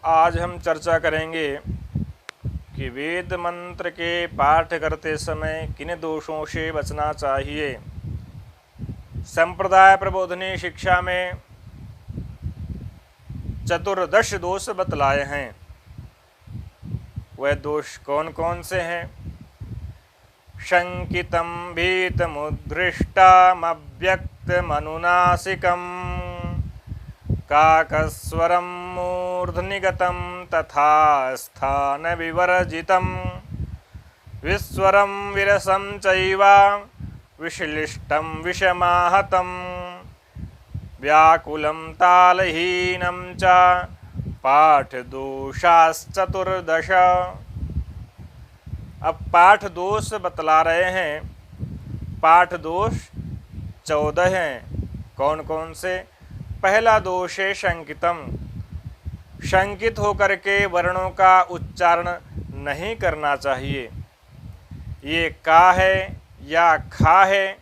आज हम चर्चा करेंगे कि वेद मंत्र के पाठ करते समय किन दोषों से बचना चाहिए। संप्रदाय प्रबोधनी शिक्षा में चतुर्दश दोष बतलाए हैं। वह दोष कौन कौन से हैं? शंकितं भीतमुद्धृष्टमव्यक्तमनुनासिकं काकस्वरं मूर्ध्निगतं तथा स्थानविवर्जितं विस्वरं विरसं चैव विश्लिष्टं विषमाहतं व्याकुलं तालहीनं च पाठदोषाश्चतुर्दश। अब पाठ दोष बतला रहे हैं। पाठ दोष 14 हैं। कौन कौन से? पहला दोष है शंकितम। शंकित होकर के वर्णों का उच्चारण नहीं करना चाहिए। ये का है या खा है,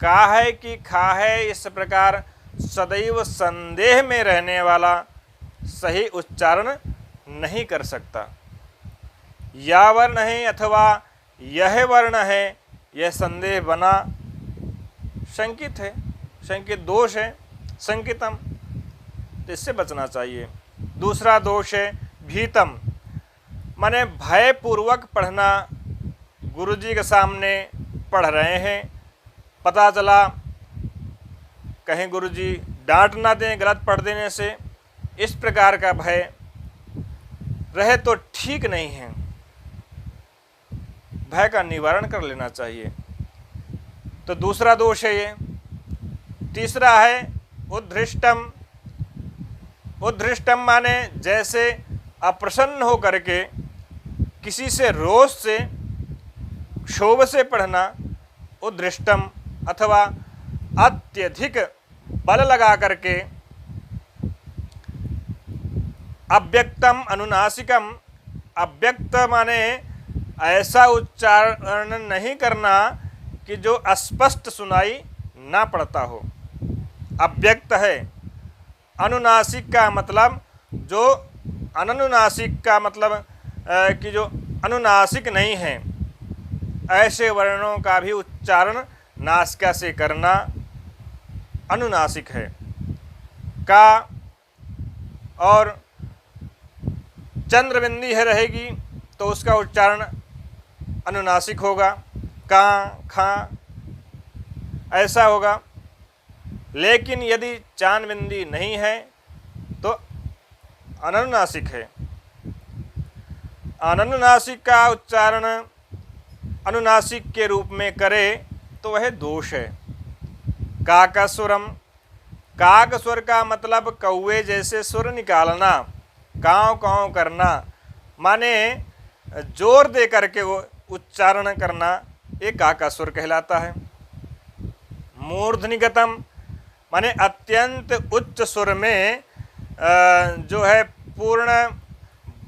का है कि खा है, इस प्रकार सदैव संदेह में रहने वाला सही उच्चारण नहीं कर सकता। या वर्ण है अथवा यह वर्ण है, यह संदेह बना शंकित है, शंकित दोष है, संकितम, तो इससे बचना चाहिए। दूसरा दोष है भीतम, माने भयपूर्वक पढ़ना। गुरुजी के सामने पढ़ रहे हैं, पता चला कहीं गुरुजी डांट ना दें गलत पढ़ देने से, इस प्रकार का भय रहे तो ठीक नहीं है। भय का निवारण कर लेना चाहिए। तो दूसरा दोष है ये। तीसरा है उद्धृष्टम। उद्धृष्टम माने जैसे अप्रसन्न हो करके, किसी से रोष से, क्षोभ से पढ़ना उद्धृष्टम, अथवा अत्यधिक बल लगा करके अव्यक्तम अनुनासिकम। अव्यक्त माने ऐसा उच्चारण नहीं करना कि जो अस्पष्ट सुनाई ना पड़ता हो, अव्यक्त है। अनुनासिक का मतलब जो अनुनासिक का मतलब कि जो अनुनासिक नहीं है, ऐसे वर्णों का भी उच्चारण नासिका से करना अनुनासिक है। का और चंद्रबिंदी है रहेगी तो उसका उच्चारण अनुनासिक होगा, का खा ऐसा होगा। लेकिन यदि चांद बिंदी नहीं है तो अनुनासिक है। अनुनासिक का उच्चारण अनुनासिक के रूप में करे तो वह दोष है। काकस्वरम, काक स्वर का मतलब कौवे जैसे सुर निकालना, काँव काँव करना, माने जोर दे करके वो उच्चारण करना, ये काका स्वर कहलाता है। मूर्धनिगतम माने अत्यंत उच्च स्वर में जो है पूर्ण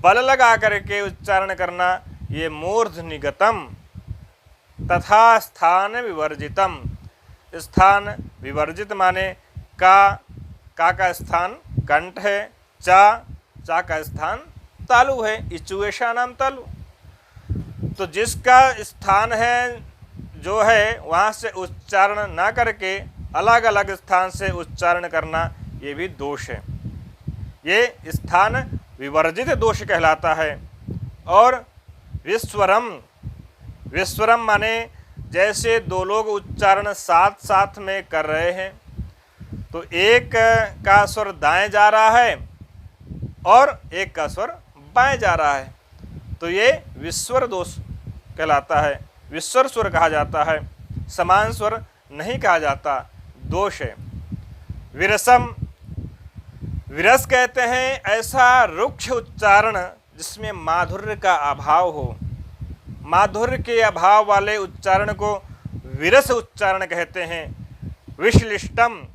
बल लगा करके उच्चारण करना, ये मूर्धनिगतम। तथा स्थान विवर्जितम, स्थान विवर्जित माने का स्थान कंठ है, चा का स्थान तालु है, इचुएशा नाम तालु। तो जिसका स्थान है जो है वहाँ से उच्चारण ना करके अलग अलग स्थान से उच्चारण करना, ये भी दोष है। ये स्थान विवर्जित दोष कहलाता है। और विस्वरम, विस्वरम माने जैसे दो लोग उच्चारण साथ साथ में कर रहे हैं, तो एक का स्वर दाएं जा रहा है और एक का स्वर बाएं जा रहा है, तो ये विस्वर दोष कहलाता है। विस्वर स्वर कहा जाता है, समान स्वर नहीं कहा जाता, दोष है। विरसम, विरस कहते हैं ऐसा रुक्ष उच्चारण जिसमें माधुर्य का अभाव हो। माधुर्य के अभाव वाले उच्चारण को विरस उच्चारण कहते हैं। विश्लिष्टम,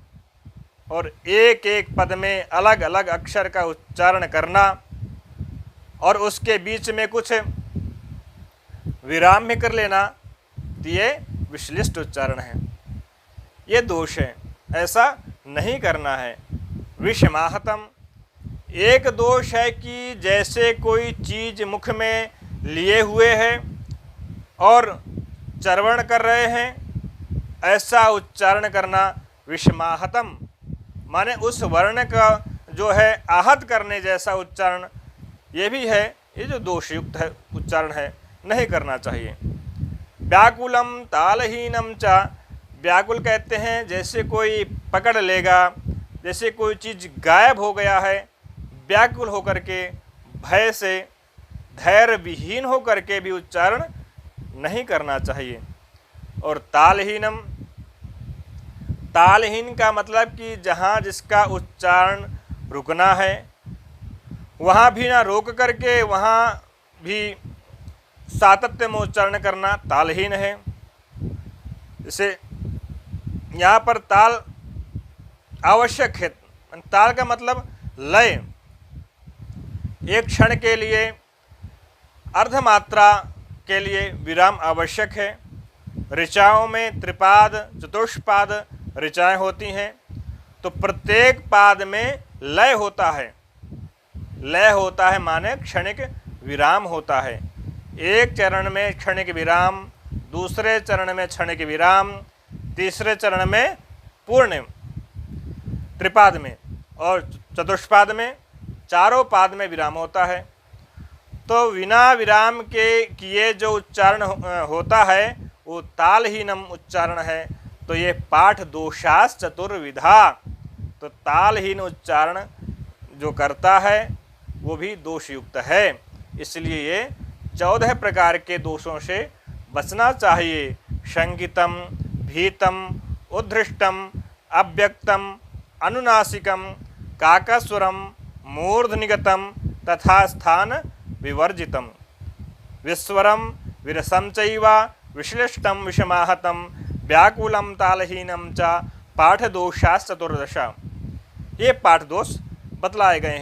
और एक एक पद में अलग अलग अक्षर का उच्चारण करना और उसके बीच में कुछ विराम भी कर लेना, तो ये विश्लिष्ट उच्चारण है, ये दोष है, ऐसा नहीं करना है। विषमाहतम, एक दोष है कि जैसे कोई चीज मुख में लिए हुए है और चर्वण कर रहे हैं, ऐसा उच्चारण करना विषमाहतम, माने उस वर्ण का जो है आहत करने जैसा उच्चारण ये भी है, ये जो दोषयुक्त है उच्चारण है, नहीं करना चाहिए। व्याकुलम तालहीनम चा, व्याकुल कहते हैं जैसे कोई पकड़ लेगा, जैसे कोई चीज़ गायब हो गया है, व्याकुल होकर के भय से धैर्य विहीन होकर के भी उच्चारण नहीं करना चाहिए। और तालहीनम, तालहीन का मतलब कि जहाँ जिसका उच्चारण रुकना है वहाँ भी ना रोक करके वहाँ भी सातत्य में उच्चारण करना तालहीन है। जैसे यहाँ पर ताल आवश्यक है, ताल का मतलब लय, एक क्षण के लिए अर्धमात्रा के लिए विराम आवश्यक है। ऋचाओं में त्रिपाद चतुष्पाद ऋचाएँ होती हैं, तो प्रत्येक पाद में लय होता है, लय होता है माने क्षणिक विराम होता है। एक चरण में क्षणिक विराम, दूसरे चरण में क्षणिक विराम, तीसरे चरण में पूर्ण त्रिपाद में और चतुष्पाद में, चारों पाद में विराम होता है। तो बिना विराम के किए जो उच्चारण होता है वो तालहीनम उच्चारण है। तो ये पाठ दोषास चतुर्विधा, तो तालहीन उच्चारण जो करता है वो भी दोषयुक्त है। इसलिए ये 14 प्रकार के दोषों से बचना चाहिए। शंकितम, भीतम, उद्धृष्टम, अव्यक्तम, अनुनासिकम, काकस्वरम, मूर्धनिगतम तथा स्थान विवर्जितम, विस्वरम विरसम चैव विश्लिष्टम विषमाहतम, व्याकुलम तालहीनम च पाठ दोषाश्चतुर्दश। ये पाठ दोष बतलाए गए हैं।